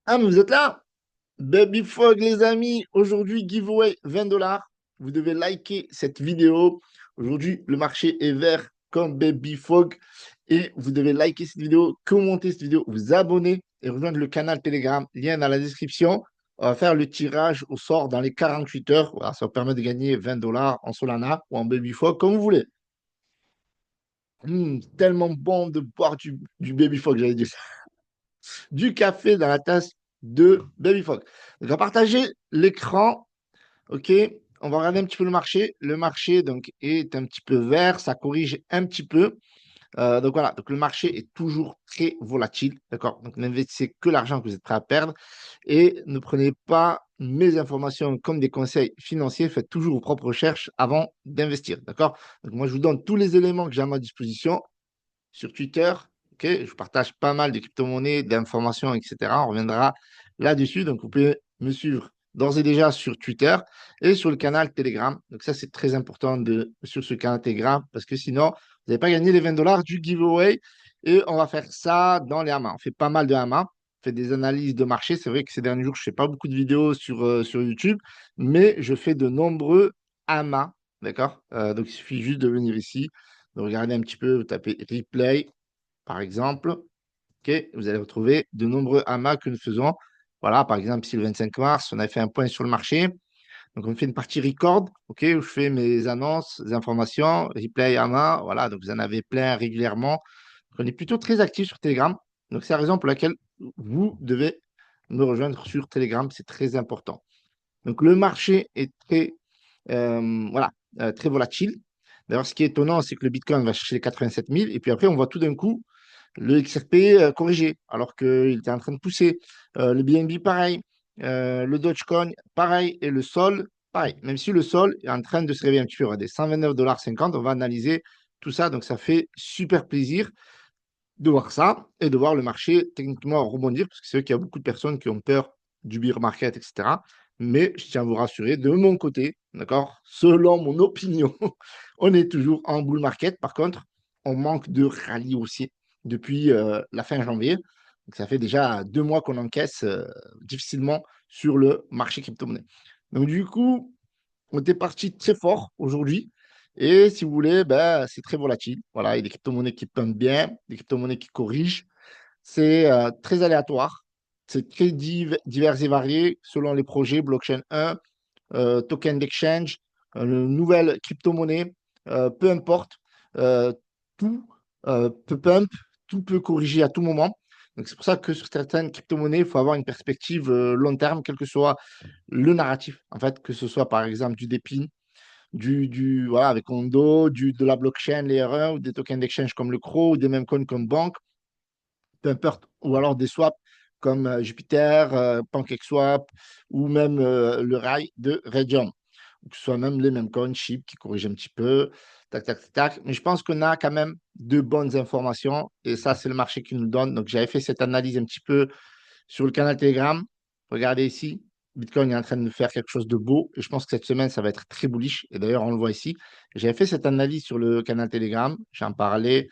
Ah, mais vous êtes là? Baby Frog, les amis. Aujourd'hui, giveaway 20 dollars. Vous devez liker cette vidéo. Aujourd'hui, le marché est vert comme Baby Frog. Et vous devez liker cette vidéo, commenter cette vidéo, vous abonner et rejoindre le canal Telegram. Lien dans la description. On va faire le tirage au sort dans les 48 heures. Voilà, ça vous permet de gagner 20 dollars en Solana ou en Baby Frog, comme vous voulez. Tellement bon de boire du Baby Frog, j'allais dire. Du café dans la tasse de Baby Frog. Donc, on va partager l'écran. OK. On va regarder un petit peu le marché. Le marché donc, est un petit peu vert. Ça corrige un petit peu. Donc, voilà. Donc, le marché est toujours très volatile. D'accord. Donc, n'investissez que l'argent que vous êtes prêt à perdre. Et ne prenez pas mes informations comme des conseils financiers. Faites toujours vos propres recherches avant d'investir. D'accord. Donc, moi, je vous donne tous les éléments que j'ai à ma disposition sur Twitter. Ok, je partage pas mal de crypto-monnaies, d'informations, etc. On reviendra là-dessus. Donc, vous pouvez me suivre d'ores et déjà sur Twitter et sur le canal Telegram. Donc, ça, c'est très important sur ce canal Telegram parce que sinon, vous n'avez pas gagné les 20 dollars du giveaway. Et on va faire ça dans les hamas. On fait pas mal de hamas. On fait des analyses de marché. C'est vrai que ces derniers jours, je ne fais pas beaucoup de vidéos sur YouTube, mais je fais de nombreux hamas. D'accord. Donc, il suffit juste de venir ici, de regarder un petit peu, vous tapez replay, par exemple. Ok, vous allez retrouver de nombreux amas que nous faisons. Voilà, par exemple, ici le 25 mars, on a fait un point sur le marché. Donc, on fait une partie record, ok, où je fais mes annonces, les informations, replay AMA. Voilà, donc vous en avez plein régulièrement. Donc, on est plutôt très actif sur Telegram. Donc, c'est la raison pour laquelle vous devez me rejoindre sur Telegram. C'est très important. Donc, le marché est voilà, très volatile. D'ailleurs, ce qui est étonnant, c'est que le Bitcoin va chercher les 87 000 et puis après, on voit tout d'un coup le XRP corrigé alors qu'il était en train de pousser. Le BNB, pareil. Le Dogecoin, pareil. Et le Sol, pareil. Même si le Sol est en train de se réveiller un petit peu, des 129,50 $, on va analyser tout ça. Donc, ça fait super plaisir de voir ça et de voir le marché techniquement rebondir parce que c'est vrai qu'il y a beaucoup de personnes qui ont peur du bear market, etc. Mais je tiens à vous rassurer, de mon côté, d'accord, selon mon opinion, on est toujours en bull market. Par contre, on manque de rallye haussier depuis la fin janvier. Donc, ça fait déjà 2 mois qu'on encaisse difficilement sur le marché crypto-monnaie. Donc, du coup, on était parti très fort aujourd'hui. Et si vous voulez, ben, c'est très volatile. Voilà, il y a des crypto-monnaies qui pumpent bien, des crypto-monnaies qui corrigent. C'est très aléatoire. C'est très divers et varié selon les projets. Blockchain 1, token d'exchange, nouvelle crypto-monnaie, peu importe. euh, tout peut pump, tout peut corriger à tout moment. Donc, c'est pour ça que sur certaines crypto-monnaies, il faut avoir une perspective long terme, quel que soit le narratif. En fait, que ce soit par exemple du DePIN, voilà, avec Ondo, de la blockchain Layer 1 ou des tokens d'exchange comme le CRO ou des mêmes coins comme Bank, peu importe, ou alors des swaps comme Jupiter, PancakeSwap ou même le rail de Raydium. Ou que ce soit même les mêmes coins, Chip qui corrigent un petit peu, tac, tac, tac, tac. Mais je pense qu'on a quand même de bonnes informations et ça, c'est le marché qui nous le donne. Donc, j'avais fait cette analyse un petit peu sur le canal Telegram. Regardez ici, Bitcoin est en train de faire quelque chose de beau et je pense que cette semaine, ça va être très bullish. Et d'ailleurs, on le voit ici. J'avais fait cette analyse sur le canal Telegram. J'en parlais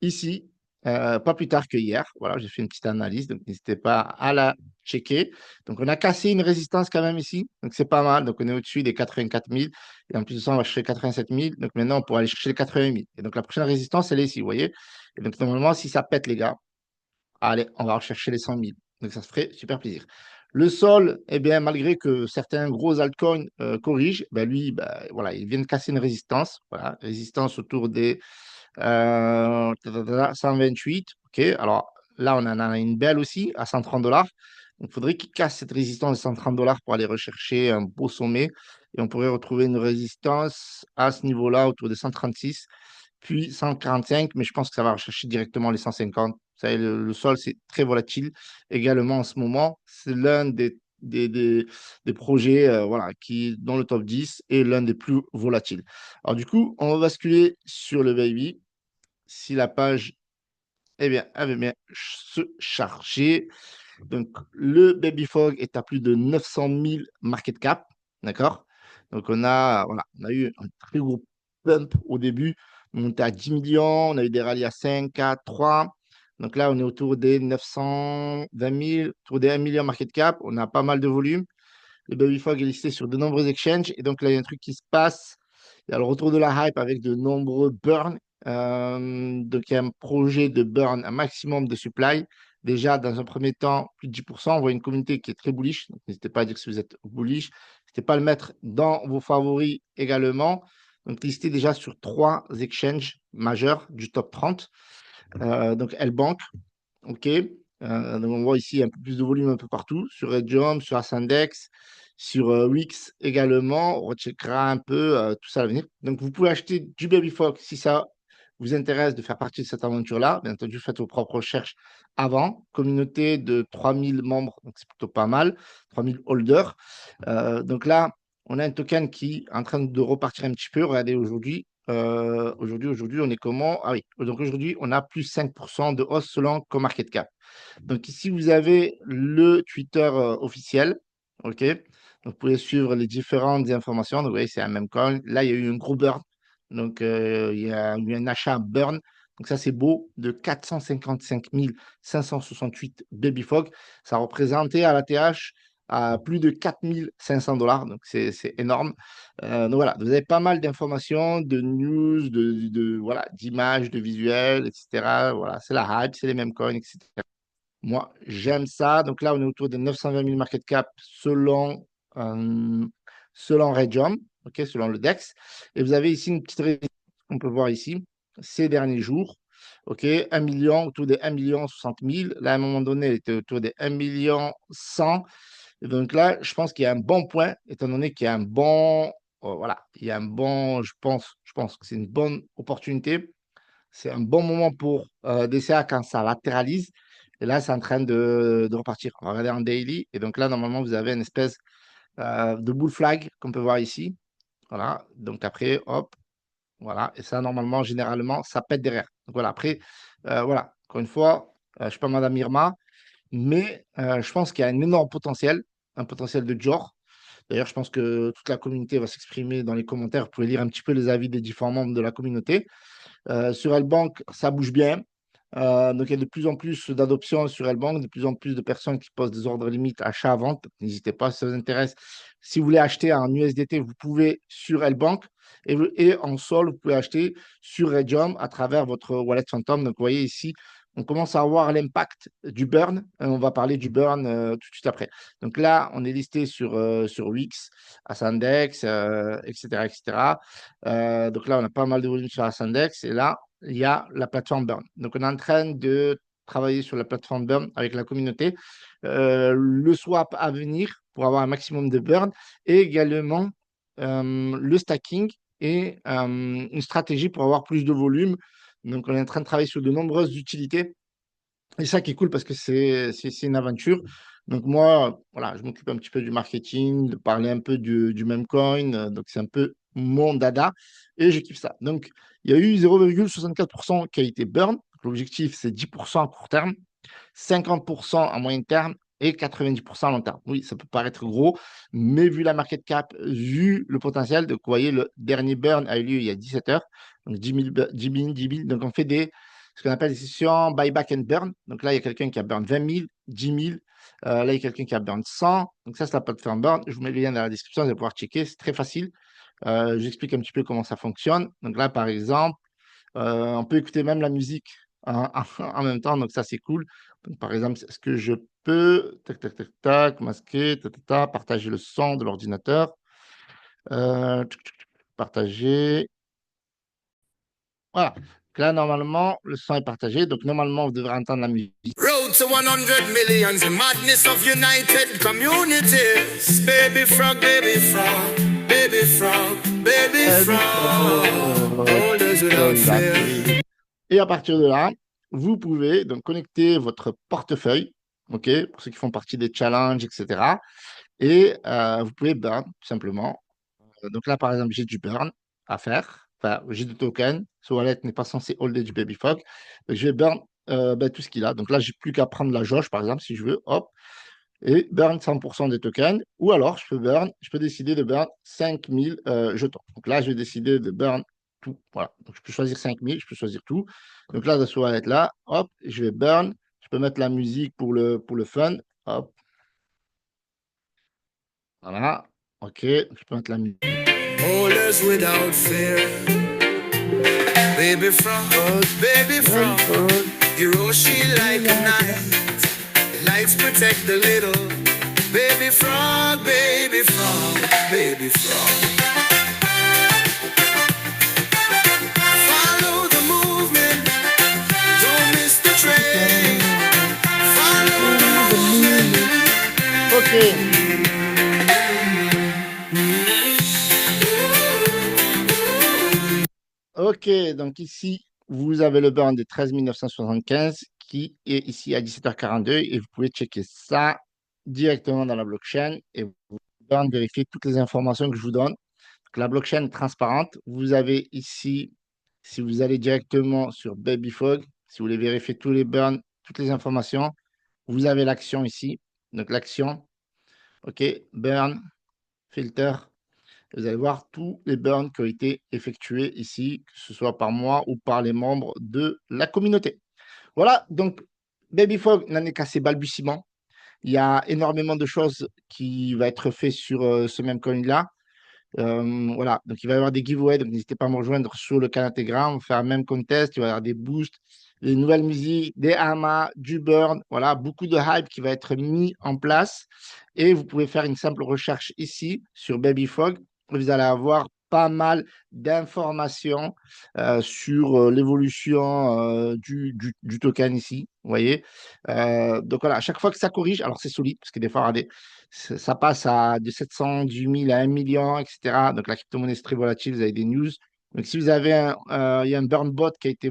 ici, pas plus tard que hier. Voilà, j'ai fait une petite analyse, donc n'hésitez pas à la checker. Donc, on a cassé une résistance quand même ici, donc c'est pas mal. Donc, on est au-dessus des 84 000 et en plus de ça, on va chercher 87 000. Donc, maintenant, on pourra aller chercher les 80 000. Et donc, la prochaine résistance, elle est ici, vous voyez. Et donc, normalement, si ça pète, les gars, allez, on va rechercher les 100 000. Donc, ça se ferait super plaisir. Le sol, eh bien, malgré que certains gros altcoins corrigent, ben lui, ben, voilà, il vient de casser une résistance. Voilà, résistance autour des 128. OK. Alors là, on en a une belle aussi à 130 dollars. Donc, il faudrait qu'il casse cette résistance de 130 dollars pour aller rechercher un beau sommet. Et on pourrait retrouver une résistance à ce niveau-là, autour de 136, puis 145. Mais je pense que ça va rechercher directement les 150. Vous savez, le sol, c'est très volatile également en ce moment. C'est l'un des projets voilà, qui est dans le top 10 et l'un des plus volatiles. Alors, du coup, on va basculer sur le baby si la page eh bien, avait bien se charger. Donc, le Baby Fog est à plus de 900 000 market cap. D'accord? Donc, voilà, on a eu un très gros pump au début. On montait à 10 millions. On a eu des rallyes à 5, 4, 3. Donc là, on est autour des 920 000, autour des 1 million market cap. On a pas mal de volume. Le Baby Fog est listé sur de nombreux exchanges. Et donc là, il y a un truc qui se passe. Il y a le retour de la hype avec de nombreux burns. Donc, il y a un projet de burn, un maximum de supply. Déjà, dans un premier temps, plus de 10%. On voit une communauté qui est très bullish. Donc, n'hésitez pas à dire si vous êtes bullish. N'hésitez pas à le mettre dans vos favoris également. Donc, listé déjà sur 3 exchanges majeurs du top 30. Donc, L-Bank, OK. Donc on voit ici un peu plus de volume un peu partout, sur Redium, sur Ascendex, sur Wix également. On recheckera un peu tout ça à l'avenir. Donc vous pouvez acheter du Baby Fox si ça vous intéresse de faire partie de cette aventure-là. Bien entendu, faites vos propres recherches avant. Communauté de 3000 membres, donc c'est plutôt pas mal. 3000 holders. Donc là, on a un token qui est en train de repartir un petit peu. Regardez aujourd'hui. Aujourd'hui, on est comment? Ah oui, donc aujourd'hui, on a plus 5% de hausse selon CoMarketCap. Donc ici, vous avez le Twitter officiel. OK? Donc vous pouvez suivre les différentes informations. Donc vous voyez, c'est un même coin. Là, il y a eu un gros burn. Donc il y a eu un achat burn. Donc ça, c'est beau, de 455 568 Babyfog. Ça représentait à la TH à plus de 4 500 $. Donc c'est énorme. Donc voilà, vous avez pas mal d'informations, de news, voilà, d'images, de visuels, etc. Voilà, c'est la hype, c'est les mêmes coins, etc. Moi, j'aime ça. Donc là, on est autour de 920 000 market cap selon Redium, ok, selon le DEX. Et vous avez ici une petite résistance qu'on peut voir ici, ces derniers jours. Ok, 1 million, autour des 1 million 60 000. Là, à un moment donné, elle était autour des 1 million 100. Et donc là, je pense qu'il y a un bon point, étant donné qu'il y a un bon, voilà, il y a un bon, je pense que c'est une bonne opportunité. C'est un bon moment pour DCA quand ça latéralise. Et là, c'est en train de repartir. On va regarder en daily. Et donc là, normalement, vous avez une espèce de bull flag qu'on peut voir ici. Voilà. Donc après, hop, voilà. Et ça, normalement, généralement, ça pète derrière. Donc voilà. Après, voilà. Encore une fois, je ne suis pas Madame Irma, mais je pense qu'il y a un énorme potentiel, un potentiel de Dior. D'ailleurs, je pense que toute la communauté va s'exprimer dans les commentaires. Vous pouvez lire un petit peu les avis des différents membres de la communauté. Sur L-Bank, ça bouge bien. Donc, il y a de plus en plus d'adoptions sur L-Bank, de plus en plus de personnes qui posent des ordres limites achat-vente. N'hésitez pas si ça vous intéresse. Si vous voulez acheter en USDT, vous pouvez sur L-Bank et en sol, vous pouvez acheter sur Redium à travers votre wallet Phantom. Donc, vous voyez ici, on commence à voir l'impact du burn. On va parler du burn tout de suite après. Donc là, on est listé sur Wix, Ascendex, etc., etc. Donc là, on a pas mal de volume sur Ascendex. Et là, il y a la plateforme Burn. Donc, on est en train de travailler sur la plateforme Burn avec la communauté. Le swap à venir pour avoir un maximum de burn et également le stacking et une stratégie pour avoir plus de volume. Donc, on est en train de travailler sur de nombreuses utilités. Et ça qui est cool parce que c'est une aventure. Donc moi, voilà, je m'occupe un petit peu du marketing, de parler un peu du même coin. Donc c'est un peu mon dada et je kiffe ça. Donc il y a eu 0,64% qui a été burn. L'objectif, c'est 10% à court terme, 50% à moyen terme et 90% à long terme. Oui, ça peut paraître gros, mais vu la market cap, vu le potentiel, donc vous voyez, le dernier burn a eu lieu il y a 17 heures, donc 10 000, 10 000, 10 000. Donc on fait ce qu'on appelle des sessions buyback and burn. Donc là, il y a quelqu'un qui a burn 20 000, 10 000. Là, il y a quelqu'un qui a burn 100. Donc ça, c'est la plateforme burn. Je vous mets le lien dans la description, vous allez pouvoir checker. C'est très facile. J'explique un petit peu comment ça fonctionne. Donc là, par exemple, on peut écouter même la musique en même temps, donc ça c'est cool. Donc, par exemple, est-ce que je peux, tac, tac, tac, tac, masquer, partager le son de l'ordinateur, partager. Voilà. Donc là, normalement, le son est partagé, donc normalement, vous devrez entendre la musique. Road to 100 millions, the madness of united communities. Baby frog, baby frog, baby frog, baby frog. Holders without fear. Et à partir de là, vous pouvez donc connecter votre portefeuille, ok, pour ceux qui font partie des challenges, etc. Et vous pouvez burn, tout simplement. Donc là, par exemple, j'ai du burn à faire. Enfin, j'ai du token. Ce wallet n'est pas censé holder du Baby Fog. Donc, je vais burn tout ce qu'il a. Donc là, j'ai plus qu'à prendre la jauge, par exemple, si je veux. Hop. Et burn 100% des tokens. Ou alors, je peux décider de burn 5000 jetons. Donc là, je vais décider de burn tout. Voilà. Donc, je peux choisir 5000, je peux choisir tout. Donc là, ça va être là. Hop, je vais burn. Je peux mettre la musique pour le fun. Hop, voilà. OK, je peux mettre la musique. Boulders without fear. Baby frog, baby frog. Hiroshi like a knife. Lights protect the little. Baby frog, baby frog, baby frog. Follow the movement. Don't miss the train. Follow the movement. OK. OK, donc ici, vous avez le burn de 13 975 qui est ici à 17h42 et vous pouvez checker ça directement dans la blockchain et vous pouvez vérifier toutes les informations que je vous donne. Donc, la blockchain est transparente. Vous avez ici, si vous allez directement sur Babyfog, si vous voulez vérifier tous les burns, toutes les informations, vous avez l'action ici. Donc l'action, OK, burn, filter. Vous allez voir tous les burns qui ont été effectués ici, que ce soit par moi ou par les membres de la communauté. Voilà, donc Babyfog n'en est qu'à ses balbutiements. Il y a énormément de choses qui vont être faites sur ce même coin-là. Voilà, donc il va y avoir des giveaways, donc n'hésitez pas à me rejoindre sur le canal Telegram, on va faire un même contest, il va y avoir des boosts, des nouvelles musiques, des amas, du burn, voilà, beaucoup de hype qui va être mis en place. Et vous pouvez faire une simple recherche ici sur Babyfog. Vous allez avoir pas mal d'informations sur l'évolution du token ici, vous voyez. Donc voilà, à chaque fois que ça corrige, alors c'est solide, parce que des fois, regardez, ça passe de 718 000 à 1 million, etc. Donc la crypto-monnaie est très volatile, vous avez des news. Donc si vous avez il y a un burn bot qui a été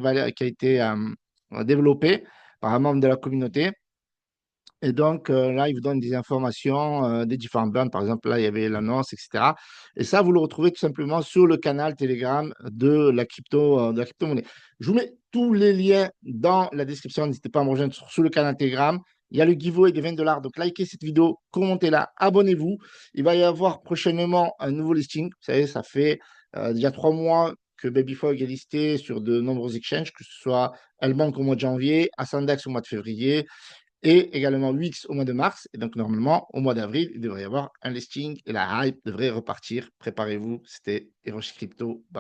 développé par un membre de la communauté. Et donc là, il vous donne des informations des différents burns. Par exemple, là, il y avait l'annonce, etc. Et ça, vous le retrouvez tout simplement sur le canal Telegram de la crypto-monnaie. Je vous mets tous les liens dans la description. N'hésitez pas à me rejoindre sur le canal Telegram. Il y a le giveaway des $20. Donc, likez cette vidéo, commentez-la, abonnez-vous. Il va y avoir prochainement un nouveau listing. Vous savez, ça fait déjà 3 mois que Babyfog est listé sur de nombreux exchanges, que ce soit Elbank au mois de janvier, Ascendex au mois de février et également Wix au mois de mars. Et donc, normalement, au mois d'avril, il devrait y avoir un listing et la hype devrait repartir. Préparez-vous. C'était Hiroshi Crypto.